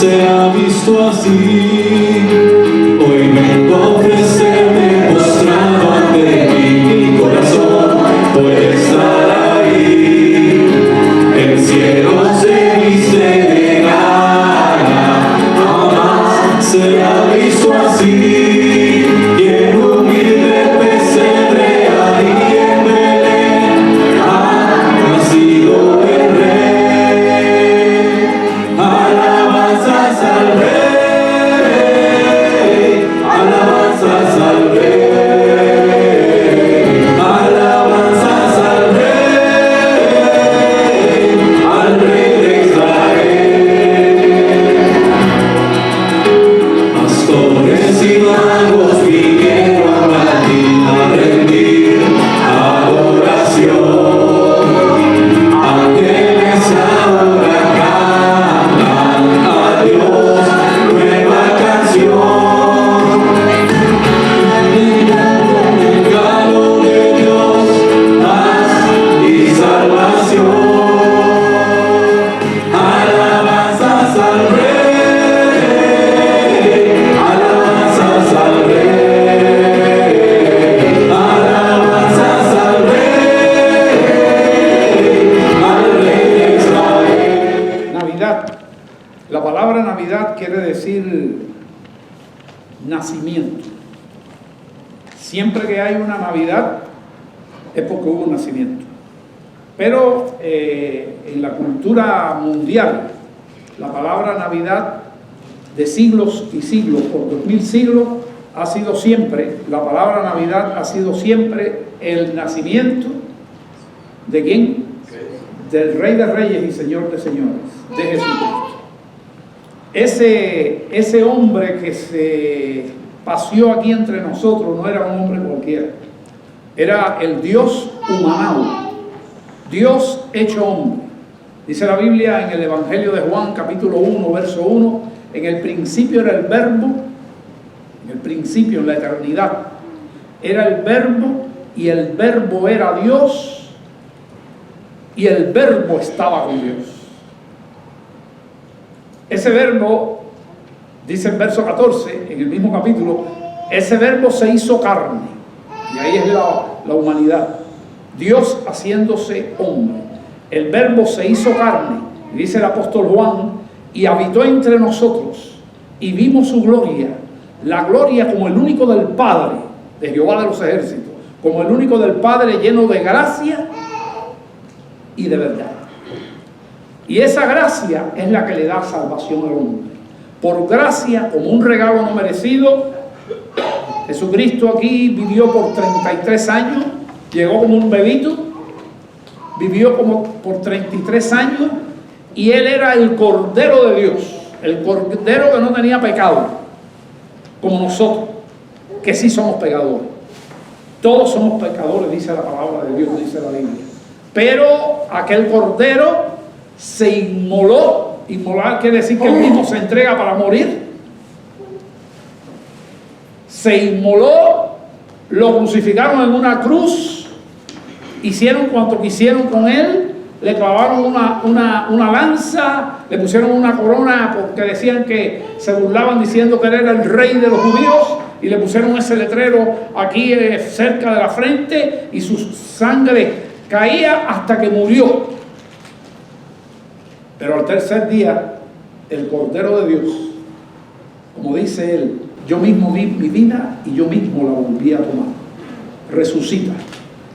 se ha visto así. Hoy vengo a ofrecerme postrado ante ti, mi corazón puede estar ahí. El cielo se viste de gala, jamás se ha visto así. Y en humilde pesebre ahí en Belén ha nacido el Rey. Alabanzas al Rey, alabanzas al Rey, alabanzas al Rey de Israel. Pastores y magos vinieron a ti a rendir adoración. Ángeles ahora cantan a Dios nueva canción. Regalo de Dios, paz y salvación. Alabanzas al Rey, alabanzas al Rey, alabanzas al Rey de Israel. Navidad. La palabra Navidad quiere decir nacimiento. Siempre que hay una Navidad es porque hubo un nacimiento. Pero en la cultura mundial, la palabra Navidad de siglos y siglos, por 2000 siglos, ha sido siempre, la palabra Navidad ha sido siempre el nacimiento ¿de quién? Del Rey de Reyes y Señor de Señores, de Jesucristo. Ese hombre que se paseó aquí entre nosotros no era un hombre cualquiera, era el Dios humanado, Dios hecho hombre. Dice la Biblia en el Evangelio de Juan, capítulo 1, verso 1, en el principio era el Verbo, en el principio, en la eternidad, era el Verbo, y el Verbo era Dios, y el Verbo estaba con Dios. Ese Verbo, dice en verso 14, en el mismo capítulo, ese Verbo se hizo carne, y ahí es la humanidad, Dios haciéndose hombre. El Verbo se hizo carne, y dice el apóstol Juan, y habitó entre nosotros, y vimos su gloria, la gloria como el único del Padre, de Jehová de los ejércitos, como el único del Padre, lleno de gracia y de verdad. Y esa gracia es la que le da salvación al hombre. Por gracia, como un regalo no merecido, Jesucristo aquí vivió por 33 años, llegó como un bebito, vivió como por 33 años, y Él era el Cordero de Dios, el Cordero que no tenía pecado, como nosotros, que sí somos pecadores. Todos somos pecadores, dice la palabra de Dios, dice la Biblia. Pero aquel Cordero se inmoló. Inmolar quiere decir que Él mismo se entrega para morir. Se inmoló, lo crucificaron en una cruz, hicieron cuanto quisieron con Él, le clavaron una lanza, le pusieron una corona porque decían que se burlaban diciendo que Él era el rey de los judíos, y le pusieron ese letrero aquí cerca de la frente, y su sangre caía hasta que murió. Pero al tercer día, el Cordero de Dios, como dice Él, yo mismo di mi vida y yo mismo la volví a tomar, resucita.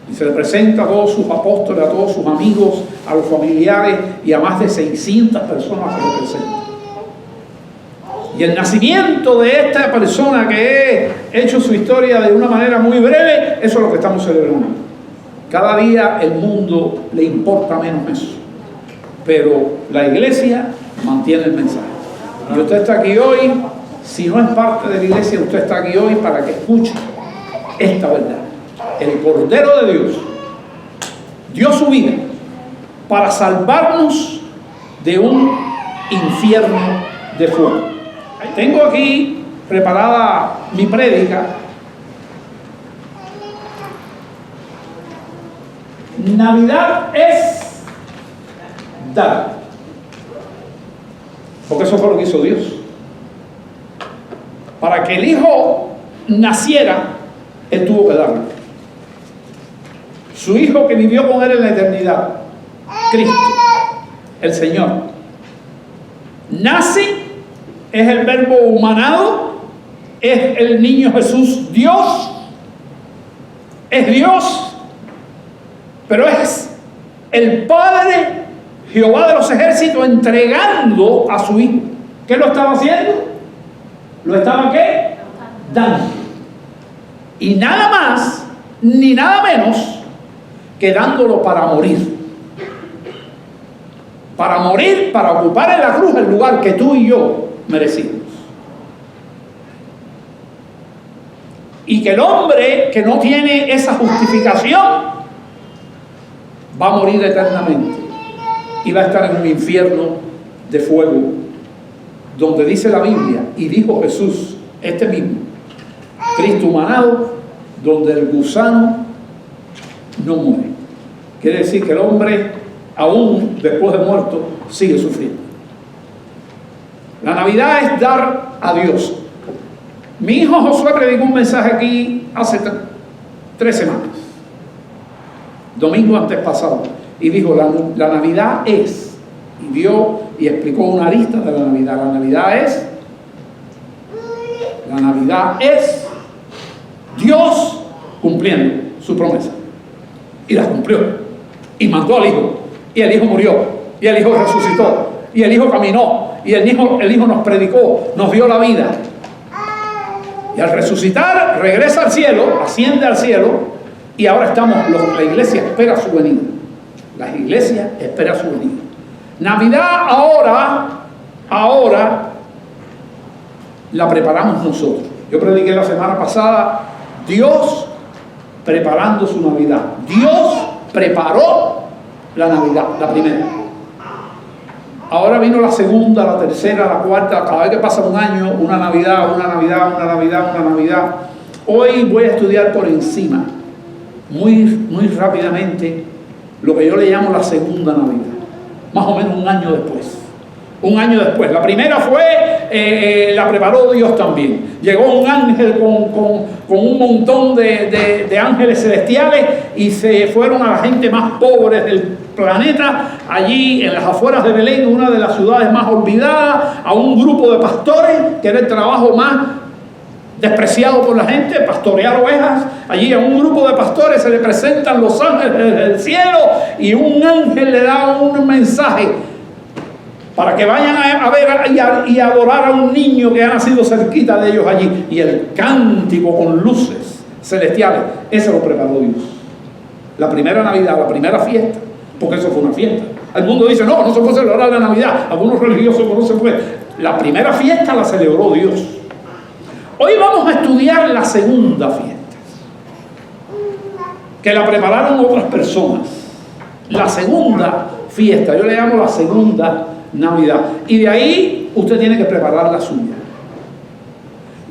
Y se le presenta a todos sus apóstoles, a todos sus amigos, a los familiares, y a más de 600 personas se le presenta. Y el nacimiento de esta persona, que he hecho su historia de una manera muy breve, eso es lo que estamos celebrando. Cada día el mundo le importa menos eso, pero la iglesia mantiene el mensaje. Y usted está aquí hoy, si no es parte de la iglesia, usted está aquí hoy para que escuche esta verdad. El Cordero de Dios dio su vida para salvarnos de un infierno de fuego. Tengo aquí preparada mi prédica. Navidad es dar. Porque eso fue lo que hizo Dios. Para que el Hijo naciera, Él tuvo que darlo. Su Hijo que vivió con Él en la eternidad, Cristo, el Señor, nace, es el verbo humanado, es el niño Jesús Dios, es Dios, pero es el Padre, Jehová de los ejércitos, entregando a su Hijo. ¿Qué lo estaba haciendo? ¿Lo estaba qué? Dando. Y nada más, ni nada menos que dándolo para morir. Para morir, para ocupar en la cruz el lugar que tú y yo merecimos. Y que el hombre que no tiene esa justificación va a morir eternamente y va a estar en un infierno de fuego, donde dice la Biblia, y dijo Jesús, este mismo, Cristo humanado, donde el gusano no muere. Quiere decir que el hombre, aún después de muerto, sigue sufriendo. La Navidad es dar a Dios. Mi hijo Josué predicó un mensaje aquí hace 3 semanas, domingo antes pasado, y dijo, la Navidad es, y dio y explicó una lista de la Navidad. La Navidad es Dios cumpliendo su promesa, y la cumplió, y mandó al Hijo, y el Hijo murió, y el Hijo resucitó, y el Hijo caminó, y el Hijo nos predicó, nos dio la vida. Y al resucitar, regresa al cielo, asciende al cielo, y ahora estamos, la iglesia espera su venida. La iglesia espera su venida. Navidad ahora la preparamos nosotros. Yo prediqué la semana pasada, Dios preparando su Navidad. Dios preparó la Navidad, la primera. Ahora vino la segunda, la tercera, la cuarta, cada vez que pasa un año, una Navidad. Hoy voy a estudiar por encima, muy rápidamente, lo que yo le llamo la segunda Navidad. Más o menos un año después. La primera fue, la preparó Dios también. Llegó un ángel con un montón de ángeles celestiales y se fueron a la gente más pobre del planeta, allí en las afueras de Belén, una de las ciudades más olvidadas, a un grupo de pastores, que era el trabajo más despreciado por la gente, pastorear ovejas. Allí a un grupo de pastores se le presentan los ángeles del cielo y un ángel le da un mensaje para que vayan a ver y a adorar a un niño que ha nacido cerquita de ellos allí. Y el cántico con luces celestiales, ese lo preparó Dios. La primera Navidad, la primera fiesta, porque eso fue una fiesta. El mundo dice, no se puede celebrar la Navidad. Algunos religiosos no se puede. La primera fiesta la celebró Dios. Hoy vamos a estudiar la segunda fiesta, que la prepararon otras personas. La segunda fiesta, yo le llamo la segunda Navidad. Y de ahí usted tiene que preparar la suya.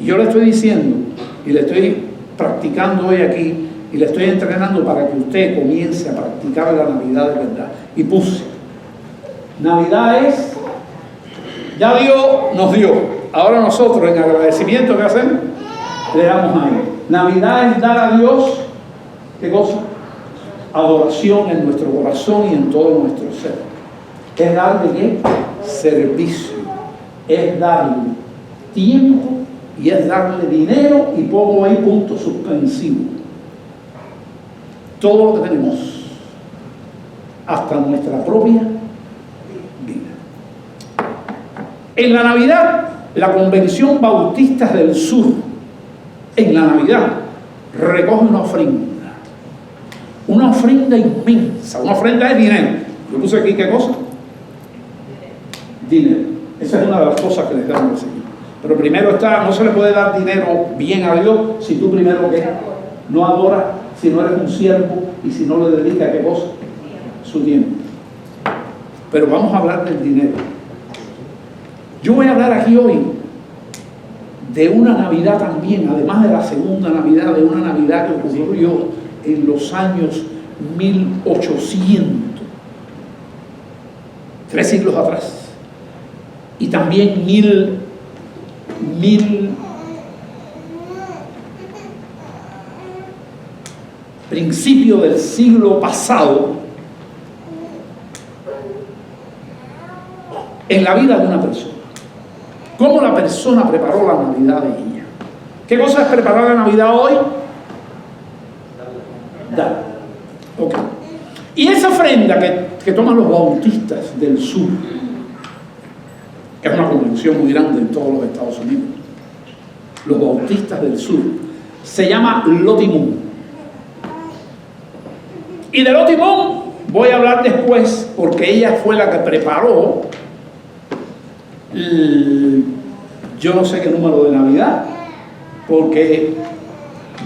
Y yo le estoy diciendo, y le estoy practicando hoy aquí, y le estoy entrenando para que usted comience a practicar la Navidad de verdad. Y puse, Navidad es, ya Dios nos dio. Ahora nosotros, en agradecimiento, ¿qué hacemos? Le damos a Él. Navidad es dar a Dios, ¿qué cosa? Adoración en nuestro corazón y en todo nuestro ser. Es darle ¿qué? Servicio. Es darle tiempo y es darle dinero, y pongo ahí punto suspensivo. Todo lo que tenemos, hasta nuestra propia vida. En la Navidad, la Convención Bautista del Sur, en la Navidad, recoge una ofrenda inmensa. Una ofrenda es dinero. Yo puse aquí, ¿qué cosa? Dinero. Esa es una de las cosas que les damos al Señor. Pero primero está, no se le puede dar dinero bien a Dios si tú primero ¿qué? No adoras, si no eres un siervo y si no le dedicas ¿qué cosa? Su tiempo. Pero vamos a hablar del dinero. Yo voy a hablar aquí hoy de una Navidad también, además de la segunda Navidad, de una Navidad que ocurrió en los años 1800, 3 siglos atrás. y también mil principios del siglo pasado en la vida de una persona. ¿Cómo la persona preparó la Navidad de ella? ¿Qué cosa es preparar la Navidad hoy? Dar. Ok. Y esa ofrenda que toman los bautistas del sur, que es una convención muy grande en todos los Estados Unidos, los bautistas del sur, se llama Lottie Moon. Y de Lottie Moon voy a hablar después, porque ella fue la que preparó yo no sé qué número de Navidad, porque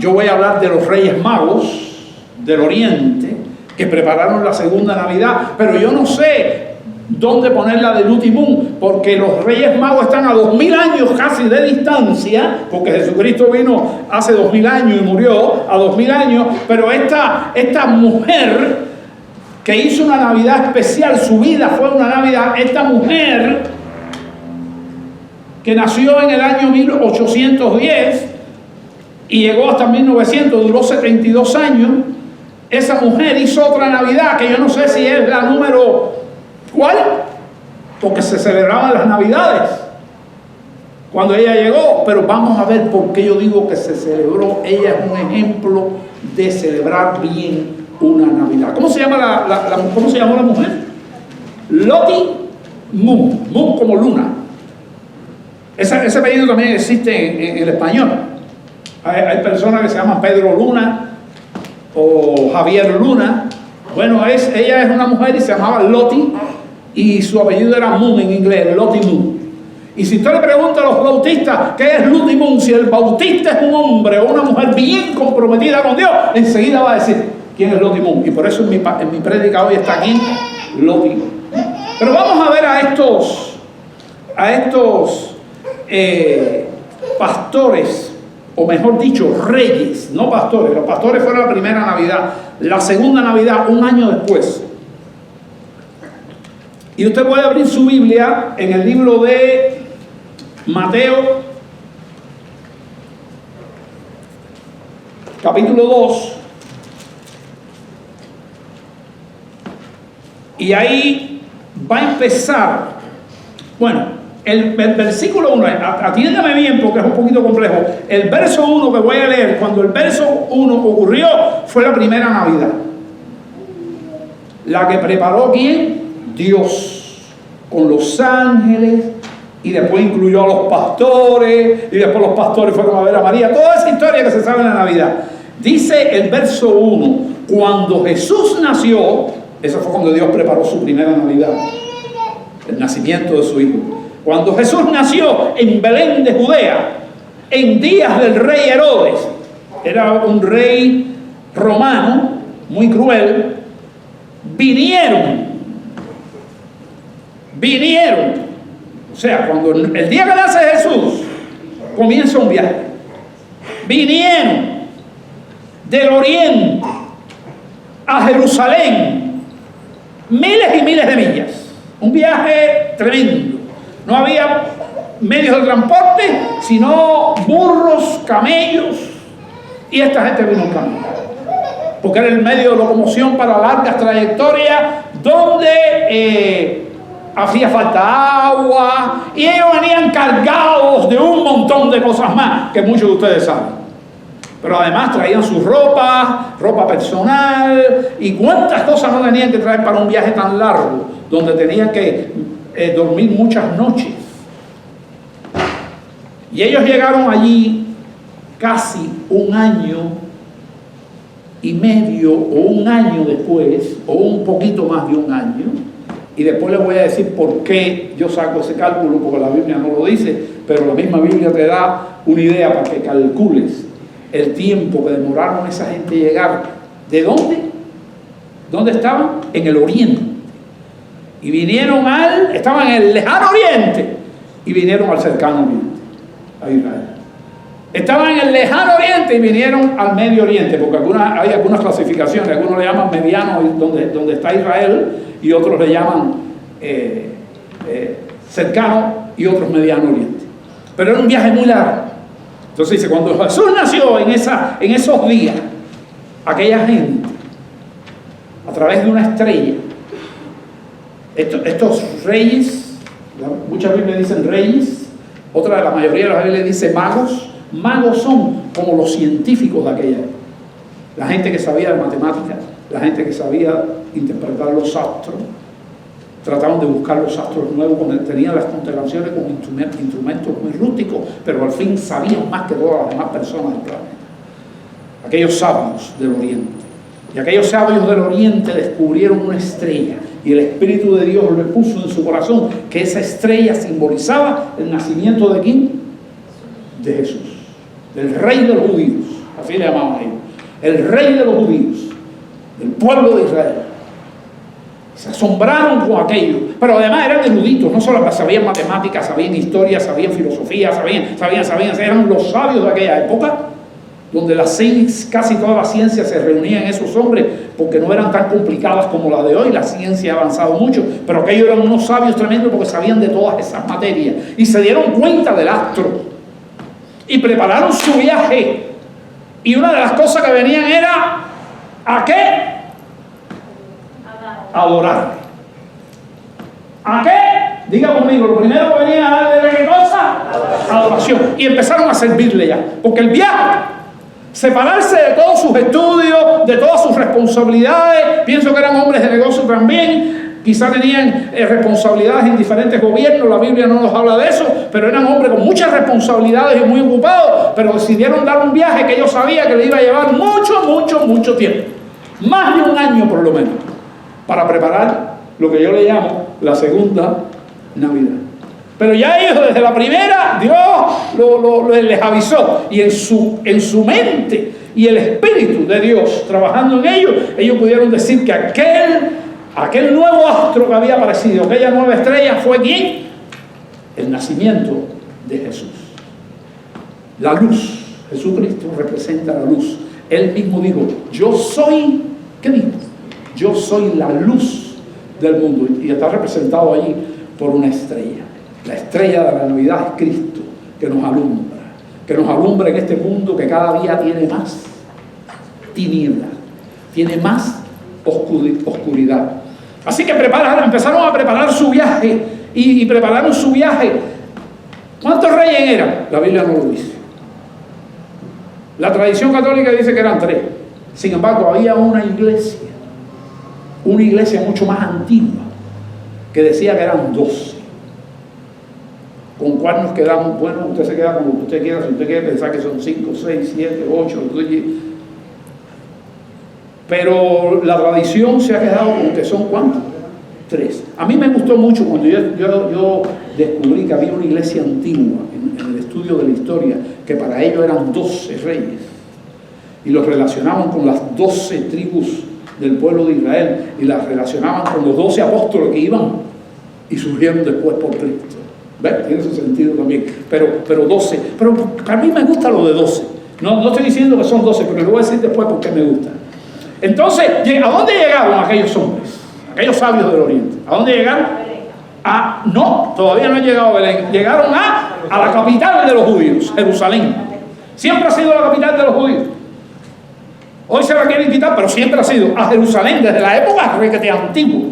yo voy a hablar de los Reyes Magos del Oriente que prepararon la segunda Navidad, pero yo no sé dónde poner la de Lottie Moon, porque los Reyes Magos están a 2000 años casi de distancia, porque Jesucristo vino hace 2000 años y murió a 2000 años, pero esta mujer que hizo una Navidad especial, su vida fue una Navidad, esta mujer que nació en el año 1810 y llegó hasta 1900, duró 72 años, esa mujer hizo otra Navidad, que yo no sé si es la número, ¿cuál? Porque se celebraban las Navidades cuando ella llegó, pero vamos a ver por qué yo digo que se celebró. Ella es un ejemplo de celebrar bien una Navidad. ¿Cómo se llama cómo se llamó la mujer? Lottie Moon, Moon como luna. Ese apellido también existe en el español. Hay personas que se llaman Pedro Luna o Javier Luna. Bueno, ella es una mujer y se llamaba Lottie, y su apellido era Moon en inglés, Lottie Moon. Y si usted le pregunta a los bautistas qué es Lottie Moon, si el bautista es un hombre o una mujer bien comprometida con Dios, enseguida va a decir quién es Lottie Moon. Y por eso en mi prédica hoy está aquí Lottie Moon. Pero vamos a ver a estos pastores, o mejor dicho, reyes, no pastores. Los pastores fueron la primera Navidad, la segunda Navidad un año después. Y usted puede abrir su Biblia en el libro de Mateo, capítulo 2, y ahí va a empezar, bueno, el versículo 1, atiéndame bien porque es un poquito complejo. El verso 1 que voy a leer, cuando el verso 1 ocurrió, fue la primera Navidad. La que preparó ¿quién? Dios, con los ángeles, y después incluyó a los pastores, y después los pastores fueron a ver a María. Toda esa historia que se sabe en la Navidad. Dice el verso 1, cuando Jesús nació, eso fue cuando Dios preparó su primera Navidad, el nacimiento de su hijo. Cuando Jesús nació en Belén de Judea, en días del rey Herodes, era un rey romano muy cruel, vinieron, o sea, cuando el día que nace Jesús, comienza un viaje. Vinieron del oriente a Jerusalén, miles y miles de millas, un viaje tremendo. No había medios de transporte, sino burros, camellos, y esta gente vino en camino, porque era el medio de locomoción para largas trayectorias, donde hacía falta agua, y ellos venían cargados de un montón de cosas más, que muchos de ustedes saben. Pero además traían su ropa personal, y cuántas cosas no tenían que traer para un viaje tan largo, donde tenían que dormir muchas noches. Y ellos llegaron allí casi un año y medio, o un año después, o un poquito más de un año. Y después les voy a decir por qué yo saco ese cálculo, porque la Biblia no lo dice, pero la misma Biblia te da una idea para que calcules el tiempo que demoraron esa gente llegar. ¿De dónde? ¿Dónde estaban? En el oriente. Y vinieron estaban en el lejano oriente, y vinieron al cercano oriente, a Israel. Estaban en el lejano oriente y vinieron al medio oriente, porque hay algunas clasificaciones, algunos le llaman mediano, donde está Israel, y otros le llaman cercano, y otros Mediano Oriente. Pero era un viaje muy largo. Entonces dice, cuando Jesús nació en esos días, aquella gente, a través de una estrella, estos reyes, muchas Biblias dicen reyes, la mayoría de las Biblias dice magos. Magos son como los científicos de aquella época. La gente que sabía de matemáticas, la gente que sabía interpretar los astros, trataban de buscar los astros nuevos, tenían las constelaciones con instrumentos muy rústicos, pero al fin sabían más que todas las demás personas del planeta. Aquellos sabios del Oriente. Y aquellos sabios del Oriente descubrieron una estrella, y el Espíritu de Dios le puso en su corazón que esa estrella simbolizaba el nacimiento de ¿quién? De Jesús, del Rey de los judíos, así le llamaban ellos, el Rey de los judíos, del pueblo de Israel. Se asombraron con aquello, pero además eran eruditos, no solo sabían matemáticas, sabían historia, sabían filosofía, eran los sabios de aquella época, donde casi todas las ciencias se reunían en esos hombres, porque no eran tan complicadas como las de hoy. La ciencia ha avanzado mucho, pero aquellos eran unos sabios tremendos porque sabían de todas esas materias, y se dieron cuenta del astro, y prepararon su viaje, y una de las cosas que venían era, ¿a qué? Adorar. ¿A qué? Diga conmigo, lo primero que venían a darle, ¿qué cosa? Adoración. Y empezaron a servirle ya, porque el viaje, separarse de todos sus estudios, de todas sus responsabilidades, pienso que eran hombres de negocio también, quizá tenían responsabilidades en diferentes gobiernos, la Biblia no nos habla de eso, pero eran hombres con muchas responsabilidades y muy ocupados, pero decidieron dar un viaje que ellos sabían que le iba a llevar mucho tiempo, más de un año por lo menos, para preparar lo que yo le llamo la segunda Navidad. Pero ya ellos desde la primera, Dios les avisó, y en su mente y el Espíritu de Dios trabajando en ellos pudieron decir que aquel nuevo astro que había aparecido, aquella nueva estrella, fue ¿quién? El nacimiento de Jesús. La luz. Jesucristo representa la luz. Él mismo dijo, yo soy, ¿qué dijo? Yo soy la luz del mundo, y está representado allí por una estrella. La estrella de la Navidad es Cristo, que nos alumbra en este mundo que cada día tiene más tinieblas, tiene más oscuridad. Así que empezaron a preparar su viaje, y prepararon su viaje. ¿Cuántos reyes eran? La Biblia no lo dice. La tradición católica dice que eran 3. Sin embargo, había una iglesia mucho más antigua, que decía que eran 12. ¿Con cuál nos quedamos? Bueno, usted se queda con lo que usted quiera. Si usted quiere pensar que son 5, 6, 7, 8, pero la tradición se ha quedado con que son ¿cuántos? 3. A mí me gustó mucho cuando yo descubrí que había una iglesia antigua en el estudio de la historia, que para ellos eran 12 reyes, y los relacionaban con las 12 tribus del pueblo de Israel, y las relacionaban con los 12 apóstoles que iban y surgieron después por Cristo. ¿Ves? Tiene su sentido también, pero 12, pero a mí me gusta lo de 12, no estoy diciendo que son 12, pero lo voy a decir después porque me gusta. Entonces, ¿a dónde llegaron aquellos hombres, aquellos sabios del Oriente? ¿A dónde llegaron? No, todavía no han llegado a Belén. Llegaron a la capital de los judíos, Jerusalén. Siempre ha sido la capital de los judíos. Hoy se la quieren quitar, pero siempre ha sido a Jerusalén, desde la época requete antigua.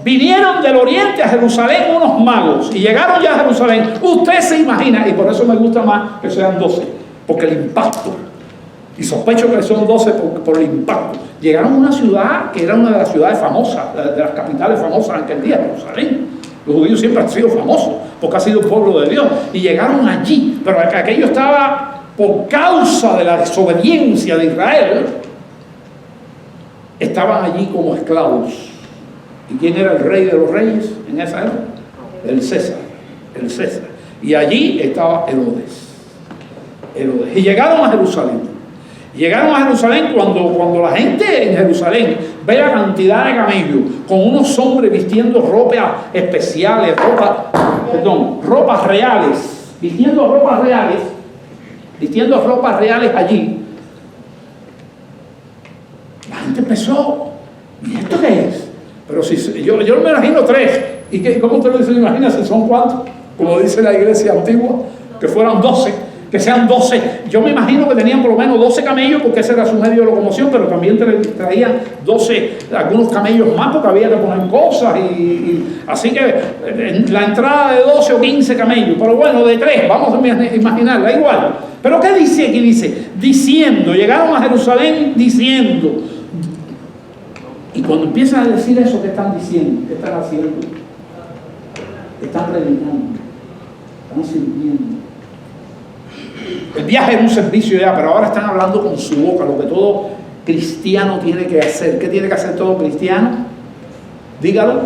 Vinieron del Oriente a Jerusalén unos magos, y llegaron ya a Jerusalén. Usted se imagina, y por eso me gusta más que sean 12, porque el impacto, y sospecho que son 12 por el impacto. Llegaron a una ciudad que era una de las ciudades famosas, de las capitales famosas en aquel día, Jerusalén. Los judíos siempre han sido famosos, porque ha sido un pueblo de Dios, y llegaron allí, pero aquello estaba, por causa de la desobediencia de Israel, estaban allí como esclavos. ¿Y quién era el rey de los reyes en esa época? El César. Y allí estaba Herodes. Y llegaron a Jerusalén. Cuando la gente en Jerusalén ve la cantidad de camellos con unos hombres vistiendo ropas especiales, ropas reales, vistiendo ropas reales allí, la gente empezó, ¿y esto qué es? Pero si yo me imagino 3, ¿Cómo usted lo dice? Imagínese, ¿son cuántos? Como dice la iglesia antigua, que fueran 12, que sean 12. Yo me imagino que tenían por lo menos 12 camellos, porque ese era su medio de locomoción, pero también traían 12, algunos camellos más, porque había que poner cosas. Así que la entrada de 12 o 15 camellos, pero bueno, de 3, vamos a imaginar, da igual. Pero ¿qué dice aquí? Dice, diciendo, llegaron a Jerusalén diciendo. Y cuando empiezan a decir eso, ¿qué están diciendo? ¿Qué están haciendo? Están predicando, están sirviendo. El viaje es un servicio ya, pero ahora están hablando con su boca, lo que todo cristiano tiene que hacer. ¿Qué tiene que hacer todo cristiano? Dígalo,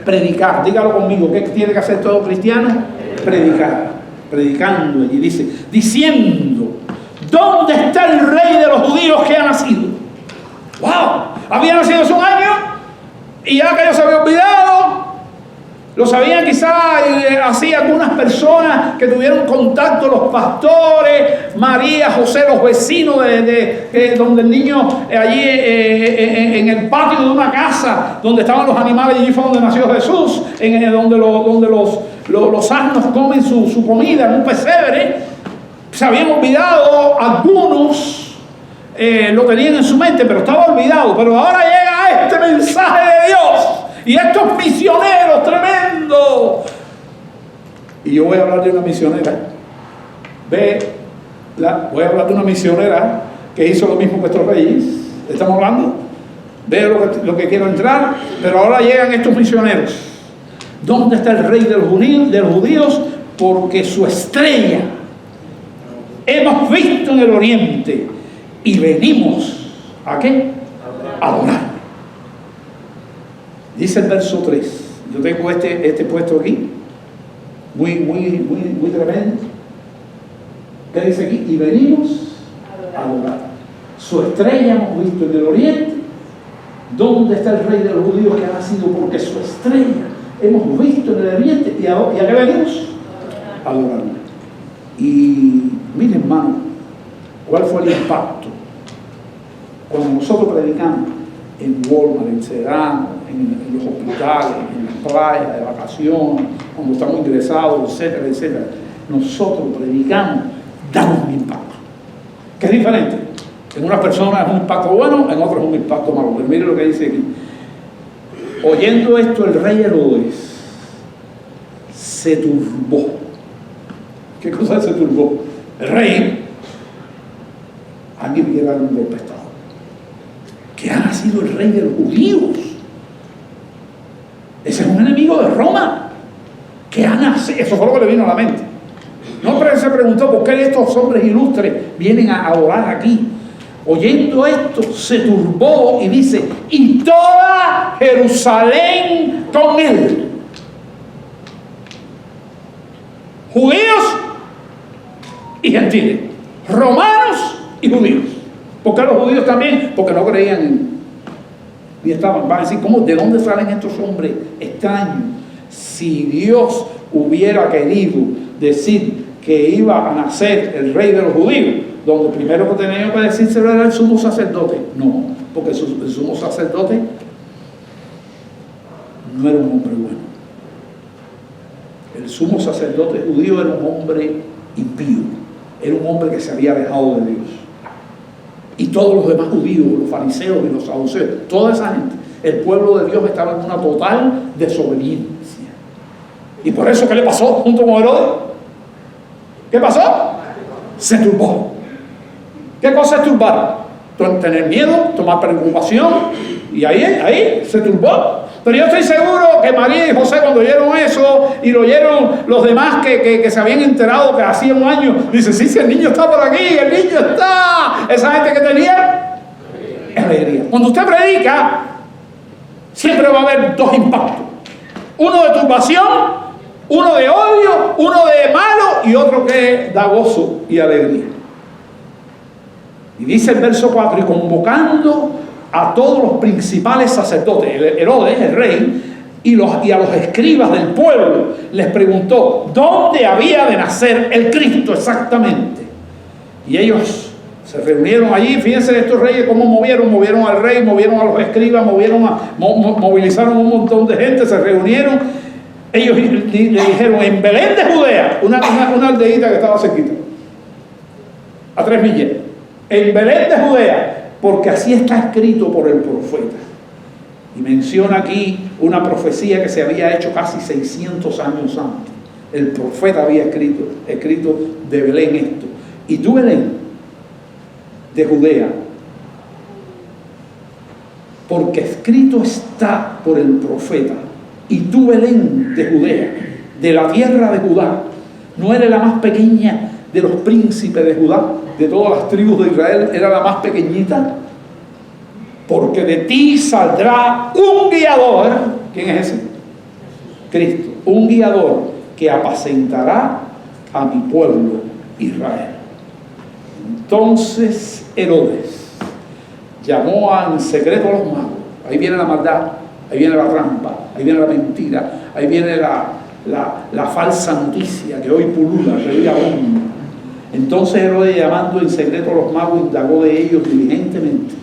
predicar. Dígalo conmigo, ¿qué tiene que hacer todo cristiano? Predicar, predicando. Y dice, diciendo, ¿dónde está el rey de los judíos que ha nacido? ¡Wow! Había nacido hace un año y ya que ellos se había olvidado. Lo sabían quizás así algunas personas que tuvieron contacto, los pastores, María, José, los vecinos donde el niño, allí en el patio de una casa donde estaban los animales, y allí fue donde nació Jesús, donde los asnos comen su comida en un pesebre. Se habían olvidado algunos. Lo tenían en su mente, pero estaba olvidado. Pero ahora llega este mensaje de Dios y estos misioneros tremendos. Y yo voy a hablar de una misionera. Voy a hablar de una misionera que hizo lo mismo que estos reyes. ¿Estamos hablando? Ve lo que quiero entrar. Pero ahora llegan estos misioneros. ¿Dónde está el rey de los judíos? Porque su estrella hemos visto en el oriente. Y venimos, ¿a qué? A adorar. Dice el verso 3. Yo tengo este puesto aquí. Muy tremendo. ¿Qué dice aquí? Y venimos a adorar. Su estrella hemos visto en el oriente. ¿Dónde está el rey de los judíos que ha nacido? Porque su estrella hemos visto en el oriente. ¿Y a qué venimos? A adorar. Y miren, hermano, ¿cuál fue el impacto? Cuando nosotros predicamos en Walmart, en Sedano, en los hospitales, en las playas, de vacaciones, cuando estamos ingresados, etcétera, etcétera, nosotros predicamos, damos un impacto, que es diferente. En unas personas es un impacto bueno, en otras es un impacto malo. Pero mire lo que dice aquí. Oyendo esto, el rey Herodes se turbó. ¿Qué cosa se turbó? El rey, alguien quiere darle un golpe de estado. Que ha nacido el rey de los judíos. Ese es un enemigo de Roma. Que ha nacido. Eso fue lo que le vino a la mente. No, pero él se preguntó por qué estos hombres ilustres vienen a orar aquí. Oyendo esto, se turbó y dice, y toda Jerusalén con él. Judíos y gentiles, romanos y judíos. ¿Por qué los judíos también? Porque no creían en... Y estaban, van a decir, ¿cómo? ¿De dónde salen estos hombres extraños? Si Dios hubiera querido decir que iba a nacer el rey de los judíos, donde primero que tenía que decirse era el sumo sacerdote. No, porque el sumo sacerdote no era un hombre bueno. El sumo sacerdote judío era un hombre impío. Era un hombre que se había alejado de Dios. Y todos los demás judíos, los fariseos y los saduceos, toda esa gente, el pueblo de Dios estaba en una total desobediencia. Y por eso, ¿qué le pasó junto con Herodes? ¿Qué pasó? Se turbó. ¿Qué cosa es turbar? Tener miedo, tomar preocupación, y ahí se turbó. Pero yo estoy seguro que María y José, cuando oyeron eso y lo oyeron los demás que se habían enterado que hacía un año, dicen, sí, el niño está por aquí, el niño está. Esa gente que tenía alegría. Cuando usted predica, siempre va a haber dos impactos. Uno de turbación, uno de odio, uno de malo y otro que da gozo y alegría. Y dice el verso 4, y convocando a todos los principales sacerdotes, Herodes, el rey, y a los escribas del pueblo, les preguntó dónde había de nacer el Cristo exactamente. Y ellos se reunieron allí. Fíjense estos reyes cómo movieron al rey, movieron a los escribas, movilizaron un montón de gente, se reunieron ellos le dijeron en Belén de Judea, una aldeíta que estaba cerquita, a 3 millas, en Belén de Judea, porque así está escrito por el profeta. Y menciona aquí una profecía que se había hecho casi 600 años antes. El profeta había escrito de Belén esto. Y tú, Belén, de Judea, porque escrito está por el profeta, y tú, Belén de Judea, de la tierra de Judá, no eres la más pequeña de los príncipes de Judá, de todas las tribus de Israel, era la más pequeñita, porque de ti saldrá un guiador. ¿Quién es ese? Cristo, un guiador que apacentará a mi pueblo Israel. Entonces Herodes llamó en secreto a los magos. Ahí viene la maldad, ahí viene la trampa, ahí viene la mentira, ahí viene la falsa noticia que hoy pulula, que hoy abunda. Entonces Herodes, llamando en secreto a los magos, indagó de ellos diligentemente.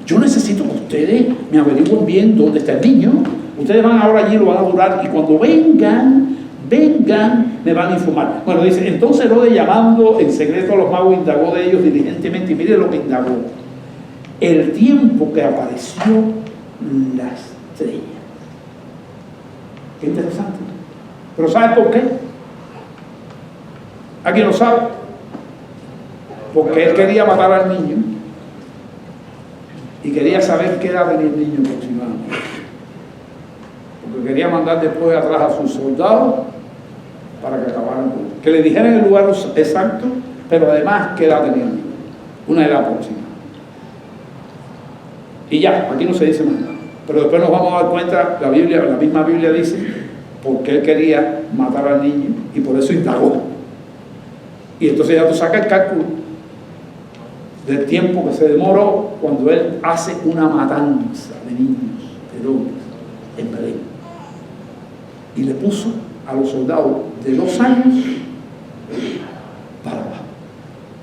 Yo necesito que ustedes me averigüen bien dónde está el niño. Ustedes van ahora allí, lo van a adorar, y cuando vengan, me van a informar. Bueno, dice, entonces Herodes, llamando en secreto a los magos, indagó de ellos diligentemente, y mire lo que indagó: el tiempo que apareció la estrella. Qué interesante. Pero ¿sabe por qué? ¿Alguien lo sabe? Porque él quería matar al niño y quería saber qué edad tenía el niño aproximadamente. Porque quería mandar después atrás a sus soldados para que acabaran con él. Que le dijeran el lugar exacto, pero además qué edad tenía el niño. Una edad aproximada. Y ya, aquí no se dice más nada. Pero después nos vamos a dar cuenta, la misma Biblia dice, porque él quería matar al niño y por eso indagó. Y entonces ya tú sacas el cálculo del tiempo que se demoró cuando él hace una matanza de niños, de hombres, en Belén. Y le puso a los soldados de 2 años para abajo.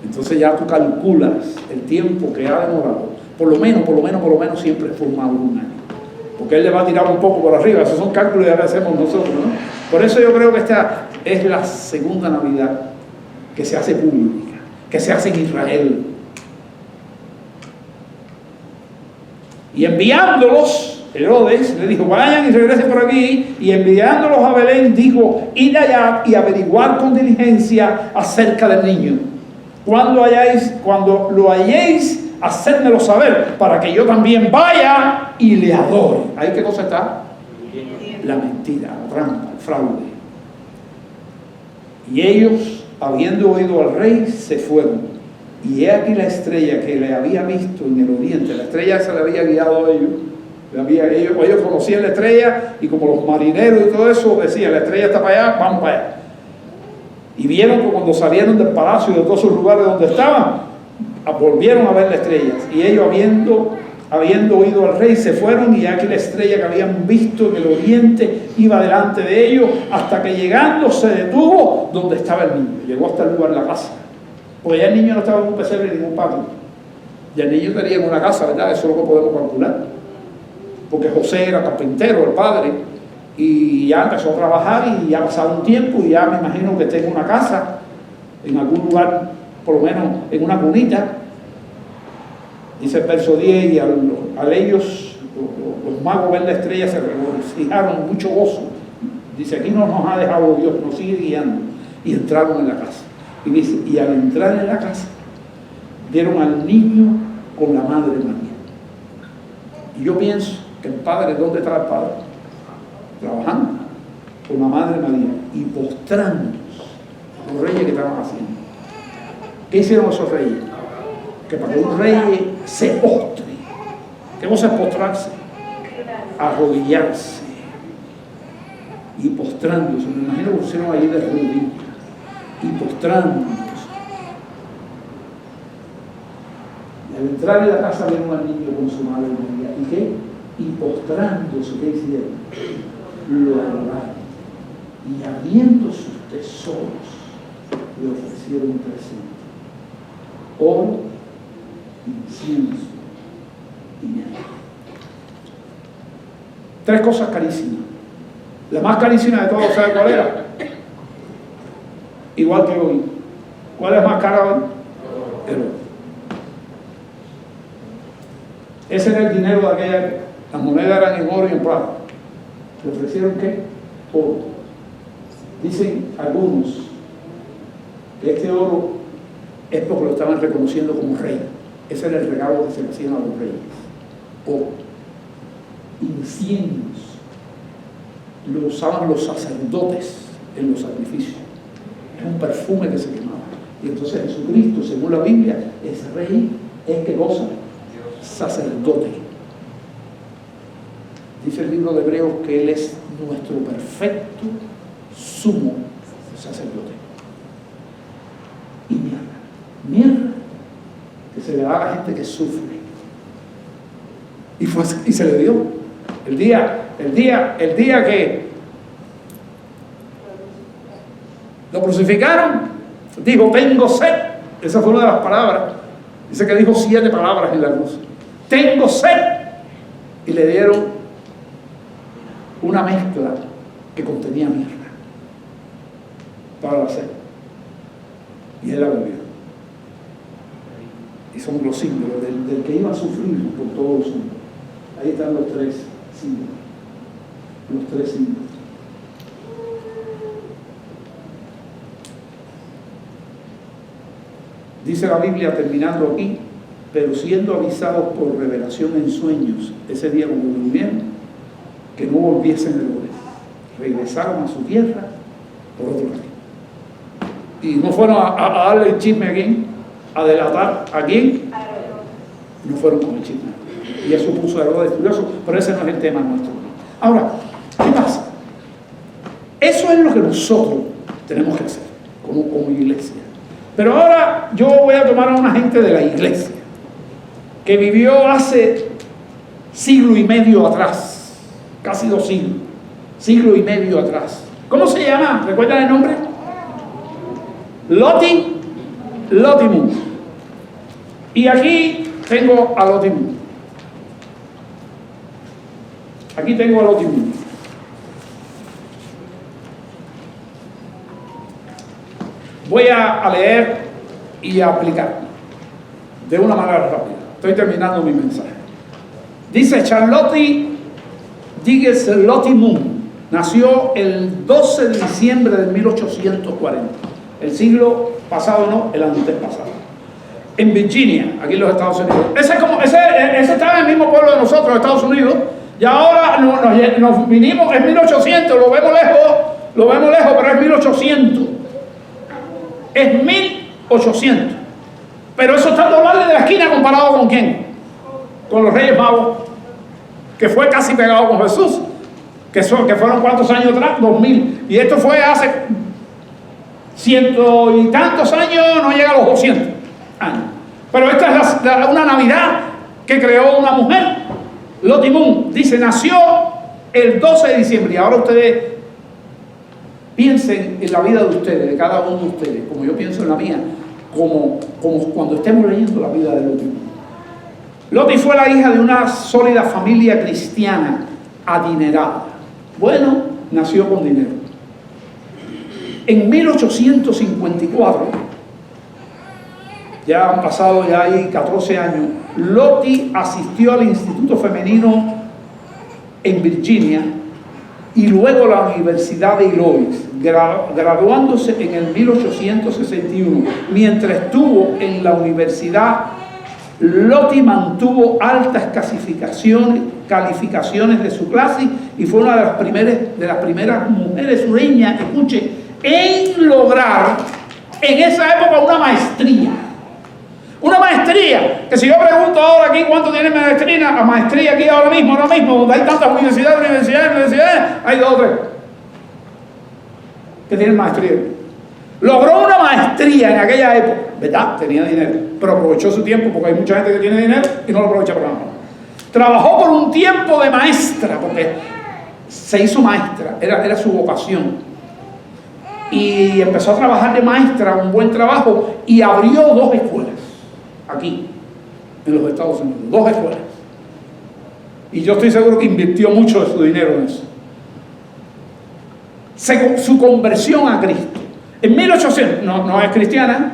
Entonces ya tú calculas el tiempo que ha demorado. Por lo menos siempre fue más de 1 año. Porque él le va a tirar un poco por arriba. Esos son cálculos que ahora hacemos nosotros, ¿no? Por eso yo creo que esta es la segunda Navidad que se hace pública, que se hace en Israel. Y enviándolos, Herodes le dijo, vayan y regresen por aquí. Y enviándolos a Belén, dijo, id allá y averiguar con diligencia acerca del niño. Cuando lo halléis, hacérmelo saber, para que yo también vaya y le adore. ¿Ahí qué cosa está? La mentira, la trampa, el fraude. Y ellos, habiendo oído al rey, se fueron. Y he aquí la estrella que le había visto en el oriente. La estrella se le había guiado a ellos. Ellos conocían la estrella, y como los marineros y todo eso decían, la estrella está para allá, vamos para allá. Y vieron que cuando salieron del palacio y de todos esos lugares donde estaban, volvieron a ver la estrella. Y ellos, habiendo oído al rey, se fueron, y aquí la estrella que habían visto en el oriente iba delante de ellos, hasta que llegando se detuvo donde estaba el niño. Llegó hasta el lugar, la casa. Porque ya el niño no estaba en un pesebre ni en un patio. Ya el niño tenía en una casa, ¿verdad? Eso es lo que podemos calcular. Porque José era carpintero, el padre, y ya empezó a trabajar, y ya ha pasado un tiempo, y ya me imagino que está en una casa, en algún lugar, por lo menos en una cunita. Dice el verso 10, y al ellos, los magos, ver la estrella, se regocijaron, mucho gozo. Dice, aquí no nos ha dejado Dios, nos sigue guiando. Y entraron en la casa. Y dice, y al entrar en la casa, vieron al niño con la madre María. Y yo pienso que el padre, ¿dónde estaba el padre? Trabajando con la madre María y postrándose a los reyes que estaban haciendo. ¿Qué hicieron esos reyes? Que para que un rey se postre, ¿qué cosa es postrarse? Arrodillarse y postrándose. Me imagino que pusieron ahí de rodillas y postrándose. Y al entrar en la casa vieron al niño con su madre María. ¿Y qué? Y postrándose, ¿qué hicieron? Lo adoraron. Y abriendo sus tesoros, le ofrecieron un presente: oro, incienso y miel. 3 cosas carísimas: La más carísima de todas, ¿sabe cuál era? Igual que hoy. ¿Cuál es más cara hoy? El oro. Ese era el dinero de aquella época. Las monedas eran en oro y en plata. ¿Le ofrecieron qué? Oro. Dicen algunos que este oro es porque lo estaban reconociendo como rey. Ese era el regalo que se le hacían a los reyes. Oro. Inciensos lo usaban los sacerdotes en los sacrificios. Es un perfume que se quemaba. Y entonces Jesucristo, según la Biblia, es rey, es que goza, sacerdote. Dice el libro de Hebreos que Él es nuestro perfecto sumo sacerdote. Y mirra que se le da a la gente que sufre. Y se le dio. El día que lo crucificaron, dijo, tengo sed. Esa fue una de las palabras. Dice que dijo 7 palabras en la cruz. Tengo sed. Y le dieron una mezcla que contenía mirra para la sed. Y él la bebió. Y son los símbolos del que iba a sufrir por todos los hombres. Ahí están los 3 símbolos. Los 3 símbolos. Dice la Biblia, terminando aquí, pero siendo avisados por revelación en sueños, ese día cuando durmieron, que no volviesen de lugar. Regresaron a su tierra por otro camino. Y no fueron a darle el chisme a quién, a delatar a quién. No fueron con el chisme. Y eso puso a Herodes furioso, pero ese no es el tema nuestro. Ahora, ¿qué pasa? Eso es lo que nosotros tenemos que hacer como iglesia. Pero ahora yo voy a tomar a una gente de la iglesia que vivió hace siglo y medio atrás, casi 2 siglos, siglo y medio atrás. ¿Cómo se llama? ¿Recuerdan el nombre? Loti Moon. Y aquí tengo a Loti Moon. Aquí tengo a Loti Moon. Voy a leer y a aplicar de una manera rápida. Estoy terminando mi mensaje. Dice Charlotte Digges Loti Moon. Nació el 12 de diciembre de 1840. El siglo pasado no, el antepasado. En Virginia, aquí en los Estados Unidos. Ese estaba en el mismo pueblo de nosotros, Estados Unidos. Y ahora nos vinimos, es 1800, lo vemos lejos, pero es 1800. Es 1800. Pero eso está doblado de la esquina comparado con quién? Con los Reyes Magos, que fue casi pegado con Jesús. Que fueron ¿cuántos años atrás? 2000. Y esto fue hace 100 y tantos años, no llega a los 200 años. Pero esta es una Navidad que creó una mujer. Loti Moon dice, nació el 12 de diciembre. Y ahora ustedes piensen en la vida de ustedes, de cada uno de ustedes, como yo pienso en la mía, como cuando estemos leyendo la vida de Loti Moon. Loti fue la hija de una sólida familia cristiana, adinerada. Bueno, nació con dinero. En 1854, ya han pasado ya ahí 14 años, Loti asistió al Instituto Femenino en Virginia y luego a la Universidad de Illinois, graduándose en el 1861. Mientras estuvo en la universidad, Loti mantuvo altas calificaciones de su clase y fue una de las primeras mujeres sureñas, escuche, en lograr en esa época una maestría. Una maestría, que si yo pregunto ahora aquí cuánto tiene maestría aquí ahora mismo, donde hay tantas universidades, hay 2 o 3 que tienen maestría. Logró una maestría en aquella época, ¿verdad? Tenía dinero, pero aprovechó su tiempo porque hay mucha gente que tiene dinero y no lo aprovecha para nada. Trabajó por un tiempo de maestra, porque se hizo maestra, era su vocación. Y empezó a trabajar de maestra, un buen trabajo, y abrió 2 escuelas, aquí, en los Estados Unidos, 2 escuelas. Y yo estoy seguro que invirtió mucho de su dinero en eso. su conversión a Cristo. En 1800, no es cristiana,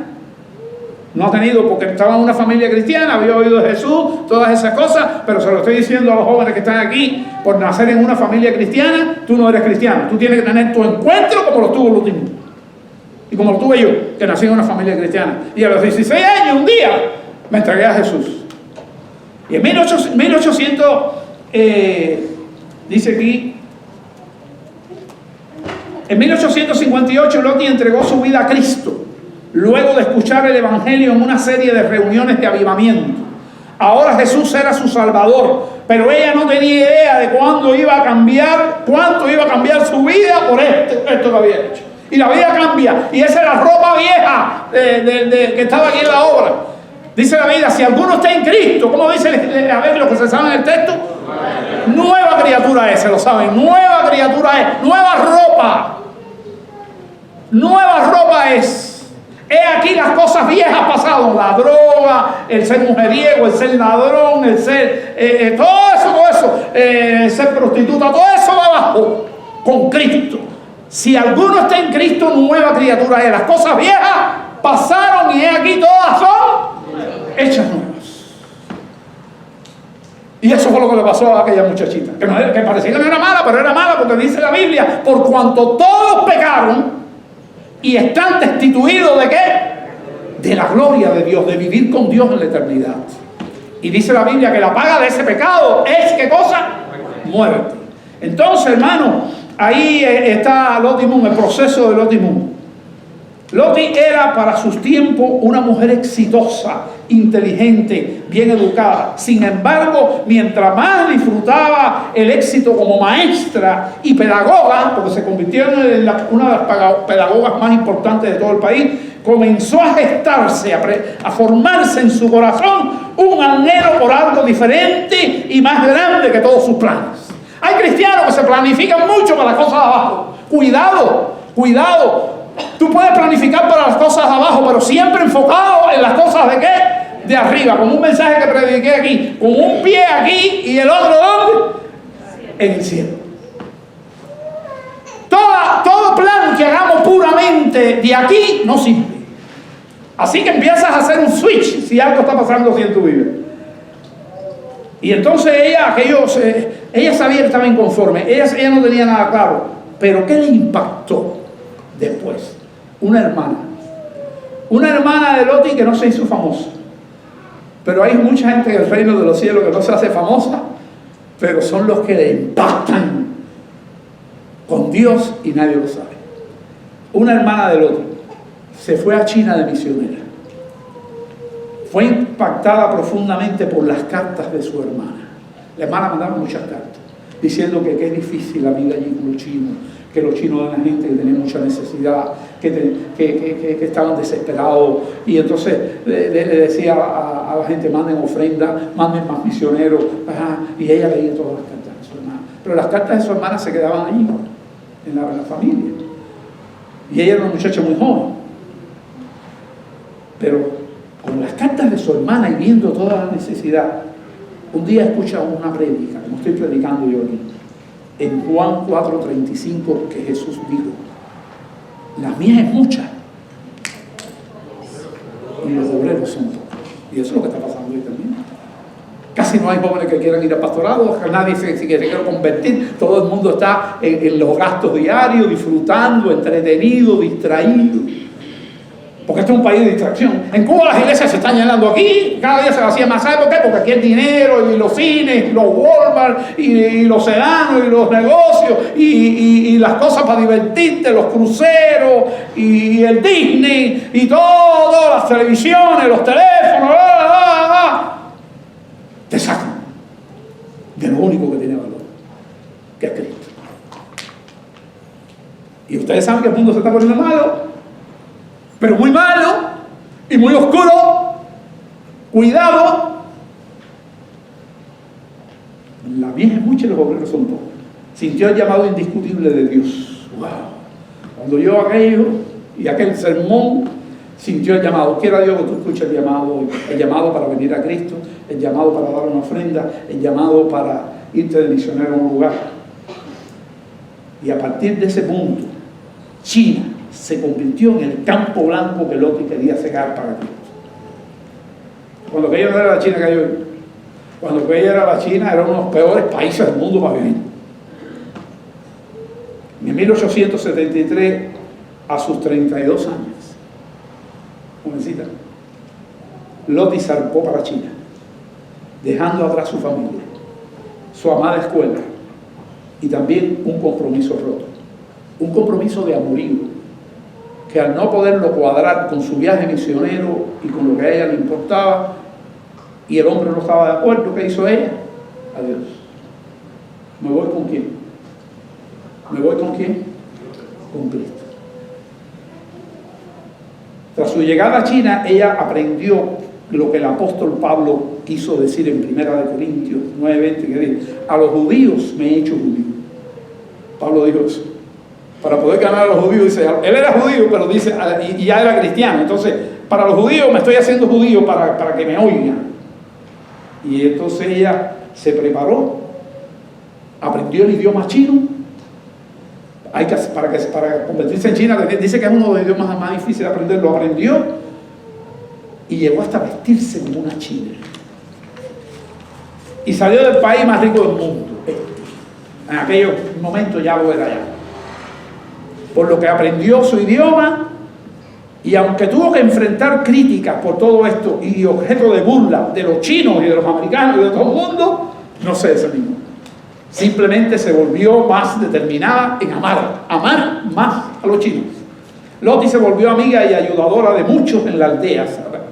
no ha tenido, porque estaba en una familia cristiana, había oído de Jesús, todas esas cosas, pero se lo estoy diciendo a los jóvenes que están aquí, por nacer en una familia cristiana, tú no eres cristiano, tú tienes que tener tu encuentro como lo tuvo Lutero. Y como lo tuve yo, que nací en una familia cristiana. Y a los 16 años, un día, me entregué a Jesús. Y en 1800, dice aquí, en 1858 Loti entregó su vida a Cristo, luego de escuchar el Evangelio en una serie de reuniones de avivamiento. Ahora Jesús era su Salvador, pero ella no tenía idea de cuánto iba a cambiar su vida por esto que había hecho. Y la vida cambia, y esa es la ropa vieja que estaba aquí en la obra. Dice la Biblia, si alguno está en Cristo, ¿cómo dice? A ver lo que se sabe en el texto. Nueva criatura es, se lo saben, nueva criatura es, nueva ropa. Nueva ropa es. He aquí las cosas viejas pasaron, la droga, el ser mujeriego, el ser ladrón, el ser, todo eso, el ser prostituta, todo eso va abajo con Cristo. Si alguno está en Cristo, nueva criatura es. Las cosas viejas pasaron y he aquí todas son hechas nuevas. Y eso fue lo que le pasó a aquella muchachita, que parecía que no era mala, pero era mala porque dice la Biblia, por cuanto todos pecaron y están destituidos ¿de qué? De la gloria de Dios, de vivir con Dios en la eternidad. Y dice la Biblia que la paga de ese pecado es, ¿qué cosa? Muerte. Entonces, hermano, ahí está Loti Moon, el proceso de Loti Moon. Loti era para sus tiempos una mujer exitosa, inteligente, bien educada. Sin embargo, mientras más disfrutaba el éxito como maestra y pedagoga, porque se convirtió en una de las pedagogas más importantes de todo el país, comenzó a gestarse, a formarse en su corazón un anhelo por algo diferente y más grande que todos sus planes. Hay cristianos que se planifican mucho para las cosas de abajo. Cuidado, cuidado. Tú puedes planificar para las cosas de abajo, pero siempre enfocado en las cosas de ¿qué? De arriba. Como un mensaje que prediqué aquí. Con un pie aquí y el otro ¿dónde? En el cielo. Todo plan que hagamos puramente de aquí no sirve. Así que empiezas a hacer un switch si algo está pasando así en tu vida. Y entonces ella sabía que estaba inconforme, ella no tenía nada claro, pero ¿qué le impactó después? Una hermana de Loti que no se hizo famosa, pero hay mucha gente en el reino de los cielos que no se hace famosa, pero son los que le impactan con Dios y nadie lo sabe. Una hermana de Loti se fue a China de misionera. Fue impactada profundamente por las cartas de su hermana. La hermana mandaba muchas cartas, diciendo que es difícil la vida allí con los chinos, que los chinos eran gente que tenía mucha necesidad, que estaban desesperados. Y entonces le decía a la gente, manden ofrenda, manden más misioneros. Y ella leía todas las cartas de su hermana. Pero las cartas de su hermana se quedaban allí, en la familia. Y ella era una muchacha muy joven. Pero con las cartas de su hermana y viendo toda la necesidad, un día escucha una prédica, como estoy predicando yo aquí, en Juan 4:35, que Jesús dijo, la mía es mucha y los obreros son pocos. Y eso es lo que está pasando hoy también. Casi no hay jóvenes que quieran ir a pastorado, nadie se quiere convertir, todo el mundo está en los gastos diarios, disfrutando, entretenido, distraído. Porque este es un país de distracción. En Cuba las iglesias se están llenando aquí, cada día se hacía más. ¿Sabe por qué? Porque aquí el dinero y los cines, y los Walmart, y los sedanos, y los negocios, y las cosas para divertirte, los cruceros, y el Disney, y todo, las televisiones, los teléfonos, te sacan de lo único que tiene valor, que es Cristo. Y ustedes saben que el mundo se está poniendo malo, pero muy malo y muy oscuro. Cuidado. La vieja es mucha y los obreros son pocos. Sintió el llamado indiscutible de Dios. Wow. Cuando oyó aquello y aquel sermón, sintió el llamado. Quiera Dios que tú escuches el llamado para venir a Cristo, el llamado para dar una ofrenda, el llamado para irte de misionero a un lugar. Y a partir de ese punto, China se convirtió en el campo blanco que Lot quería cegar para Cristo. Cuando aquello no era la China que yo, cuando aquella era la China, era uno de los peores países del mundo para vivir. En 1873, a sus 32 años, jovencita, Lot zarpó para China, dejando atrás su familia, su amada escuela y también un compromiso roto, un compromiso de amorío, que al no poderlo cuadrar con su viaje misionero y con lo que a ella le importaba, y el hombre no estaba de acuerdo, ¿qué hizo ella? Adiós. ¿Me voy con quién? ¿Me voy con quién? Con Cristo. Tras su llegada a China, ella aprendió lo que el apóstol Pablo quiso decir en 1 Corintios 9:20, que dice: a los judíos me he hecho judío. Pablo dijo eso. Para poder ganar a los judíos, dice, él era judío, pero dice, y ya era cristiano. Entonces, para los judíos me estoy haciendo judío para que me oigan. Y entonces ella se preparó, aprendió el idioma chino. Para convertirse en China, dice que es uno de los idiomas más difíciles de aprender, lo aprendió y llegó hasta vestirse como una china. Y salió del país más rico del mundo. En aquellos momentos ya lo era ya. Por lo que aprendió su idioma, y aunque tuvo que enfrentar críticas por todo esto y objeto de burla de los chinos y de los americanos y de todo el mundo, no se desanimó. Simplemente se volvió más determinada en amar más a los chinos. Lot se volvió amiga y ayudadora de muchos en la aldea,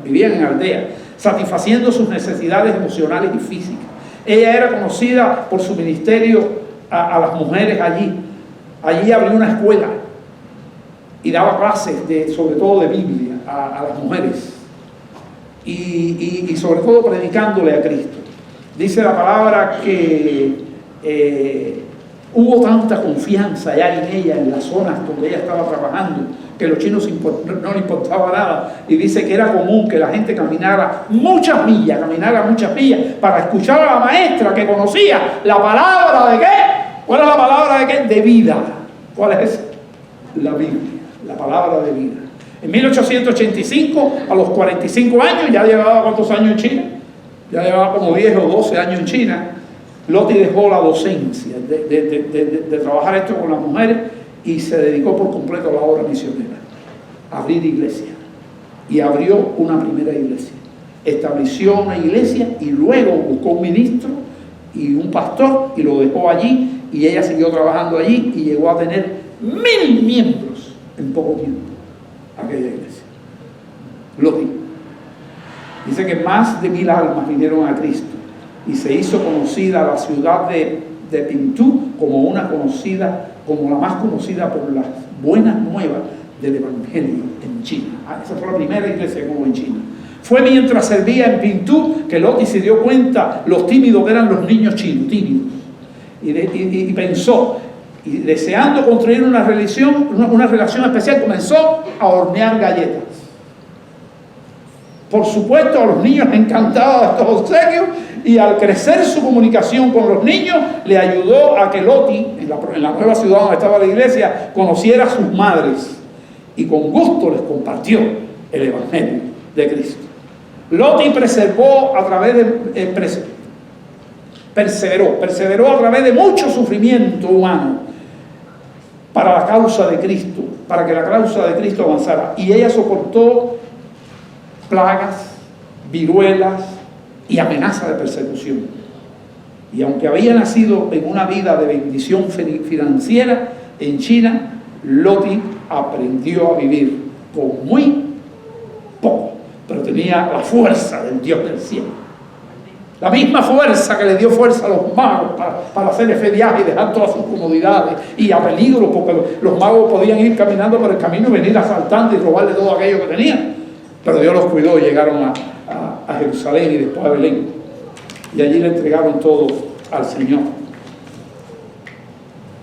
vivían en aldea, satisfaciendo sus necesidades emocionales y físicas. Ella era conocida por su ministerio a las mujeres allí. Allí abrió una escuela y daba clases sobre todo de Biblia a las mujeres y sobre todo predicándole a Cristo. Dice la palabra que hubo tanta confianza ya en ella, en las zonas donde ella estaba trabajando, que a los chinos no le importaba nada, y dice que era común que la gente caminara muchas millas para escuchar a la maestra que conocía la palabra de ¿qué? ¿Cuál es la palabra de qué? De vida. ¿Cuál es? La Biblia, la palabra de vida. En 1885, a los 45 años, ya llevaba ¿cuántos años en China? Ya llevaba como 10 o 12 años en China. Loti dejó la docencia de trabajar esto con las mujeres y se dedicó por completo a la obra misionera, a abrir iglesia. Y abrió una primera iglesia. Estableció una iglesia y luego buscó un ministro y un pastor y lo dejó allí, y ella siguió trabajando allí y llegó a tener 1000 miembros en poco tiempo, aquella iglesia. Loti. Dice que más de 1000 almas vinieron a Cristo y se hizo conocida la ciudad de Pingtu como la más conocida por las buenas nuevas del Evangelio en China. Esa fue la primera iglesia que hubo en China. Fue mientras servía en Pingtu que Loti se dio cuenta los tímidos que eran los niños chinos, tímidos. Y pensó, y deseando construir una relación especial, comenzó a hornear galletas. Por supuesto, a los niños les encantaban estos obsequios, y al crecer su comunicación con los niños, le ayudó a que Loti, en la nueva ciudad donde estaba la iglesia, conociera a sus madres, y con gusto les compartió el Evangelio de Cristo. Loti perseveró a través de mucho sufrimiento humano para la causa de Cristo, para que la causa de Cristo avanzara. Y ella soportó plagas, viruelas y amenazas de persecución. Y aunque había nacido en una vida de bendición financiera en China, Loti aprendió a vivir con muy poco, pero tenía la fuerza del Dios del cielo. La misma fuerza que le dio fuerza a los magos para hacer ese viaje y dejar todas sus comodidades y a peligro, porque los magos podían ir caminando por el camino y venir asaltando y robarle todo aquello que tenían. Pero Dios los cuidó y llegaron a Jerusalén y después a Belén. Y allí le entregaron todo al Señor.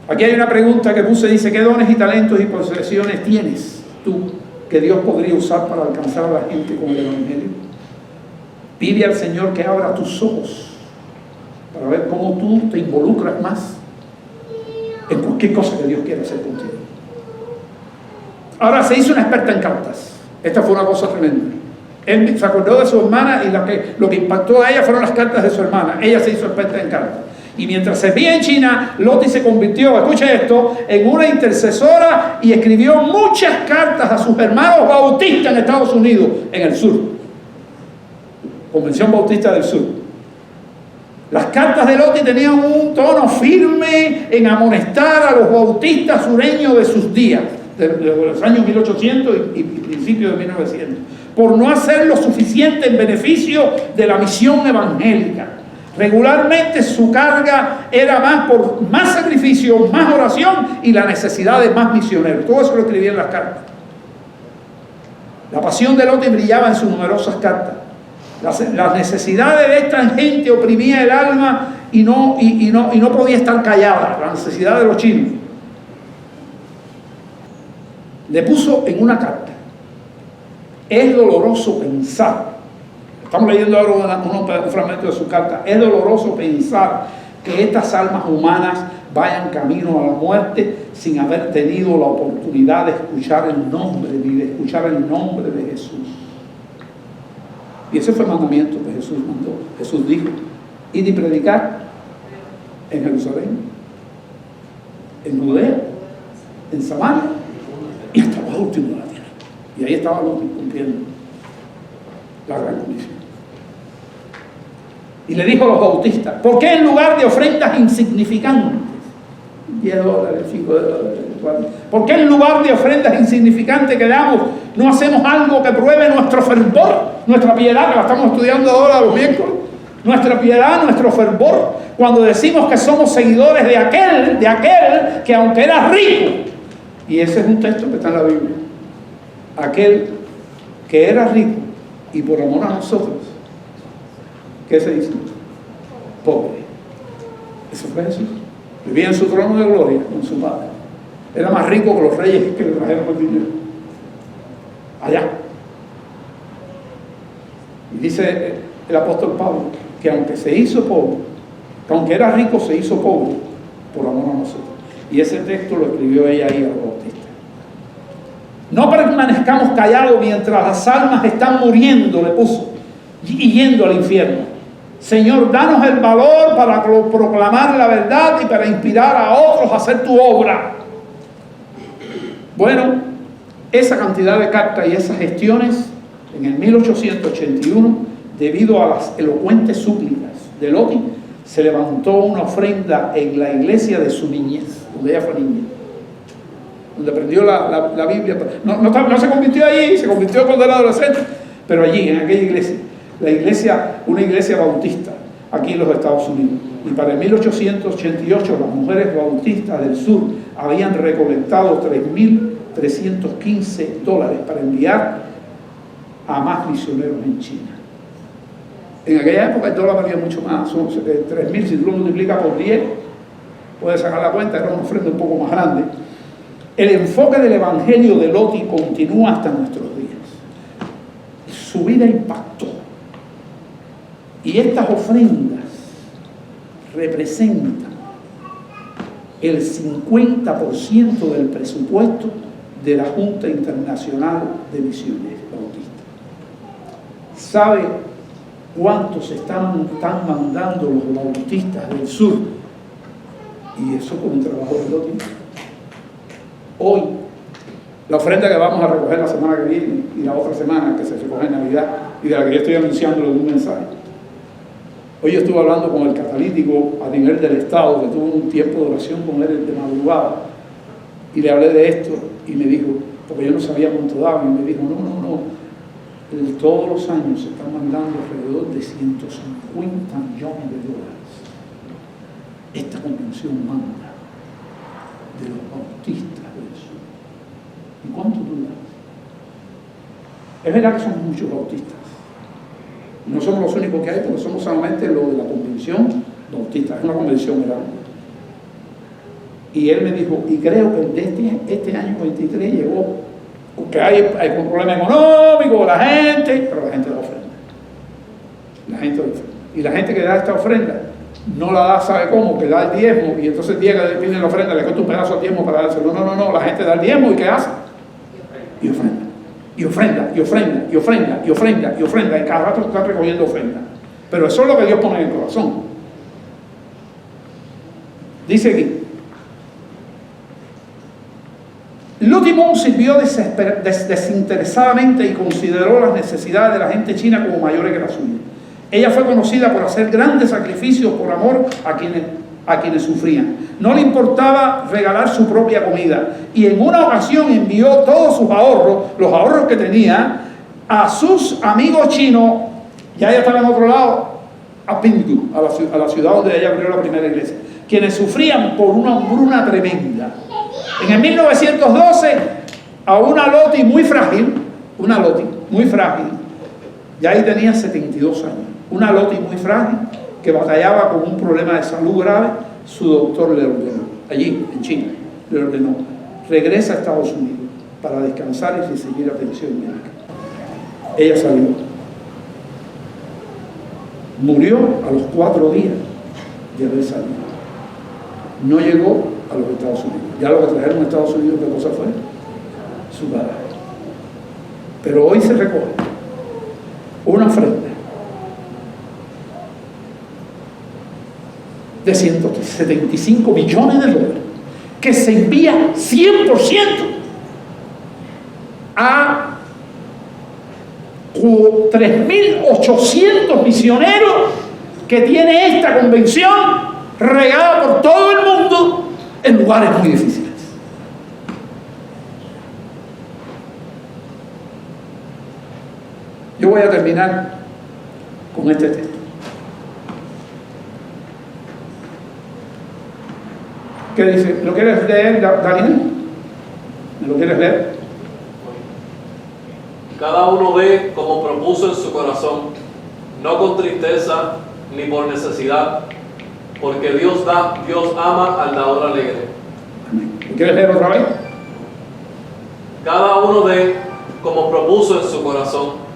Aquí hay una pregunta que puse, dice: ¿qué dones y talentos y posesiones tienes tú que Dios podría usar para alcanzar a la gente con el Evangelio? Pide al Señor que abra tus ojos para ver cómo tú te involucras más en cualquier cosa que Dios quiera hacer contigo. Ahora se hizo una experta en cartas. Esta fue una cosa tremenda. Él se acordó de su hermana y lo que impactó a ella fueron las cartas de su hermana. Ella se hizo experta en cartas. Y mientras servía en China, Lottie se convirtió, escuche esto, en una intercesora y escribió muchas cartas a sus hermanos bautistas en Estados Unidos, en el sur. Convención Bautista del Sur. Las cartas de Lottie tenían un tono firme en amonestar a los bautistas sureños de sus días, de los años 1800 y principios de 1900, por no hacer lo suficiente en beneficio de la misión evangélica. Regularmente su carga era más por más sacrificio, más oración y la necesidad de más misioneros. Todo eso lo escribía en las cartas. La pasión de Lottie brillaba en sus numerosas cartas. Las necesidades de esta gente oprimía el alma y no podía estar callada. La necesidad de los chinos. Le puso en una carta: es doloroso pensar. Estamos leyendo ahora un fragmento de su carta. Es doloroso pensar que estas almas humanas vayan camino a la muerte sin haber tenido la oportunidad de escuchar el nombre de Jesús. Y ese fue el mandamiento que Jesús mandó. Jesús dijo: id y predicar en Jerusalén, en Judea, en Samaria y hasta los últimos de la tierra. Y ahí estaba Lottie cumpliendo la gran comisión. Y le dijo a los bautistas: ¿por qué en lugar de ofrendas insignificantes, $10, $5, ¿por qué en lugar de ofrendas insignificantes que damos, no hacemos algo que pruebe nuestro fervor, nuestra piedad, que la estamos estudiando ahora los miércoles? Nuestra piedad, nuestro fervor, cuando decimos que somos seguidores de aquel que aunque era rico, y ese es un texto que está en la Biblia, aquel que era rico y por amor a nosotros, ¿qué se dice? Pobre. Eso fue Jesús. Vivía en su trono de gloria con su Padre. Era más rico que los reyes que le trajeron el dinero. Allá. Y dice el apóstol Pablo que aunque se hizo pobre, que aunque era rico se hizo pobre por amor a nosotros. Y ese texto lo escribió ella ahí a los bautistas. No permanezcamos callados mientras las almas están muriendo, le puso, y yendo al infierno. Señor, danos el valor para proclamar la verdad y para inspirar a otros a hacer tu obra. Bueno, esa cantidad de cartas y esas gestiones en el 1881, debido a las elocuentes súplicas de Lottie, se levantó una ofrenda en la iglesia de su niñez, donde ella fue niña, donde aprendió la Biblia. No se convirtió allí, se convirtió cuando era adolescente, pero allí, en aquella iglesia. Una iglesia bautista aquí en los Estados Unidos. Y para el 1888 las mujeres bautistas del sur habían recolectado $3.315 para enviar a más misioneros en China. En aquella época el dólar valía mucho más, son 3.000, si tú lo multiplicas por 10, puedes sacar la cuenta, era una ofrenda un poco más grande. El enfoque del evangelio de Lottie continúa hasta nuestros días. Su vida impactó. Y estas ofrendas representan el 50% del presupuesto de la Junta Internacional de Misiones Bautistas. ¿Sabe cuántos están mandando los bautistas del sur? Y eso con un trabajo de Lottie. Hoy, la ofrenda que vamos a recoger la semana que viene y la otra semana que se recoge en Navidad y de la que yo estoy anunciando en un mensaje. Hoy yo estuve hablando con el catalítico a nivel del Estado, que tuve un tiempo de oración con él de madrugada, y le hablé de esto y me dijo, porque yo no sabía cuánto daba, y me dijo, no, todos los años se están mandando alrededor de $150 millones. Esta convención manda de los bautistas del sur. ¿Y cuánto tú das? Es verdad que somos muchos bautistas. No somos los únicos que hay, porque somos solamente los de la convención bautista. Es una convención grande. Y él me dijo, y creo que de este año 23 llegó, porque hay un problema económico, la gente, pero la gente da ofrenda. La gente da ofrenda. Y la gente que da esta ofrenda no la da, ¿sabe cómo? Que da el diezmo y entonces llega y pide la ofrenda, le corta un pedazo de diezmo para dárselo. No, la gente da el diezmo y ¿qué hace? Y ofrenda, y ofrenda, y ofrenda, y ofrenda, y ofrenda, y ofrenda, y cada rato está recogiendo ofrenda. Pero eso es lo que Dios pone en el corazón. Dice aquí, Lutimón sirvió desinteresadamente y consideró las necesidades de la gente china como mayores que las suyas. Ella fue conocida por hacer grandes sacrificios por amor a quienes sufrían. No le importaba regalar su propia comida y en una ocasión envió todos sus ahorros, los ahorros que tenía, a sus amigos chinos. Ya ella estaba en otro lado, a Pingdu, a la ciudad donde ella abrió la primera iglesia, quienes sufrían por una hambruna tremenda. En el 1912, a una Loti muy frágil, ya ahí tenía 72 años, una Loti muy frágil que batallaba con un problema de salud grave, su doctor le ordenó, allí en China, le ordenó, regresa a Estados Unidos para descansar y recibir atención médica. Ella salió. Murió a los 4 días de haber salido. No llegó a los Estados Unidos. Ya lo que trajeron a Estados Unidos, ¿qué cosa fue? Su cadáver. Pero hoy se recoge una ofrenda de 175 millones de dólares que se envía 100% a 3.800 misioneros que tiene esta convención regada por todo el mundo en lugares muy difíciles. Yo voy a terminar con este texto. ¿Qué dice? ¿Lo quieres leer, Daniel? ¿Me lo quieres leer? Cada uno dé como propuso en su corazón, no con tristeza ni por necesidad, porque Dios ama al dador alegre. ¿Lo quieres leer otra vez? Cada uno dé como propuso en su corazón,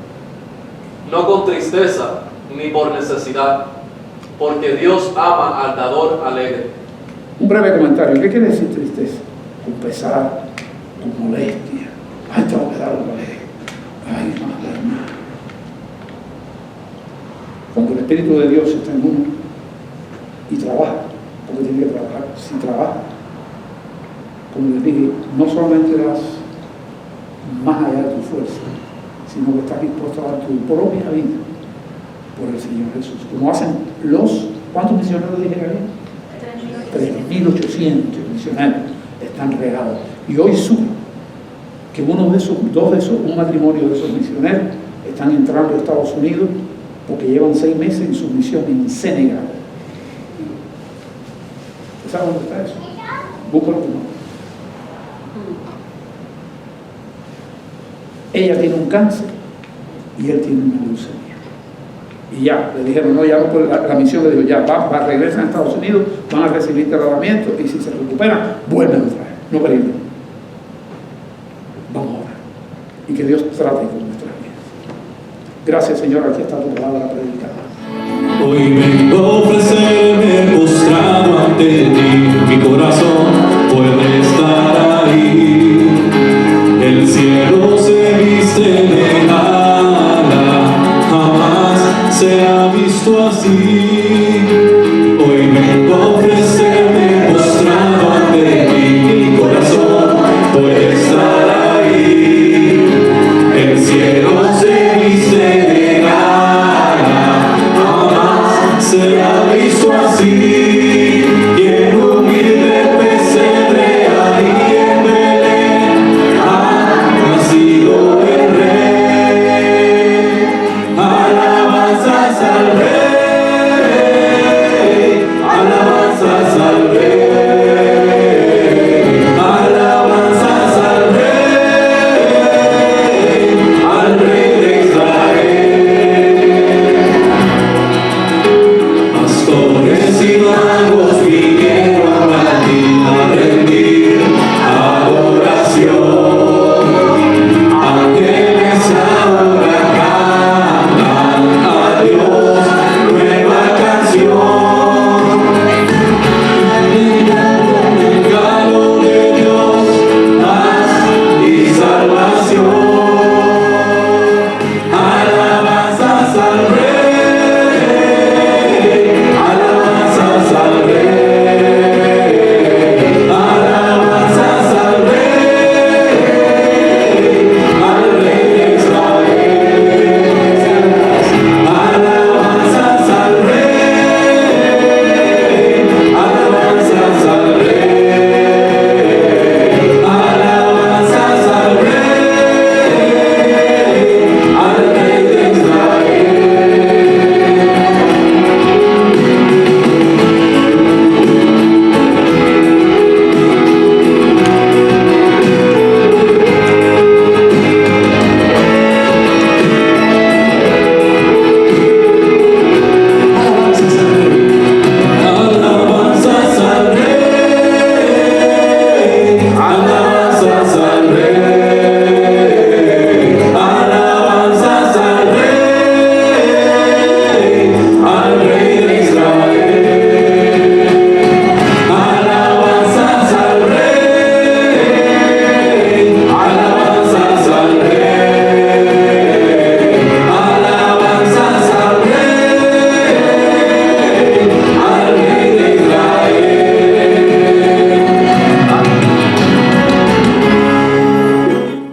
no con tristeza ni por necesidad, porque Dios ama al dador alegre. Un breve comentario. ¿Qué quiere decir tristeza? Con pesar, con molestia. Ay, tengo que dar algo alegre. Ay, no, hermano. Cuando el Espíritu de Dios está en uno y trabaja, porque tiene que trabajar, si trabaja, como les dije, no solamente das más allá de tu fuerza, sino que estás dispuesto a dar tu propia vida por el Señor Jesús. Como hacen ¿cuántos misioneros dije que había? 3.800 misioneros están regados. Y hoy supe que un matrimonio de esos misioneros están entrando a Estados Unidos porque llevan 6 meses en su misión en Senegal. ¿Usted sabe dónde está eso? Búscalo tú. Ella tiene un cáncer y él tiene una leucemia. Y ya, le dijeron, no, ya no, la misión le dijo, ya, regresan a Estados Unidos, van a recibir tratamiento y si se recuperan, vuelven otra vez, no peligro. Vamos a orar. Y que Dios trate con nuestras vidas. Gracias, Señor, aquí está tu palabra predicada. Hoy vengo a ofrecerme postrado ante ti, mi corazón puede estar ahí. El cielo se viste de gala, jamás se ha visto así.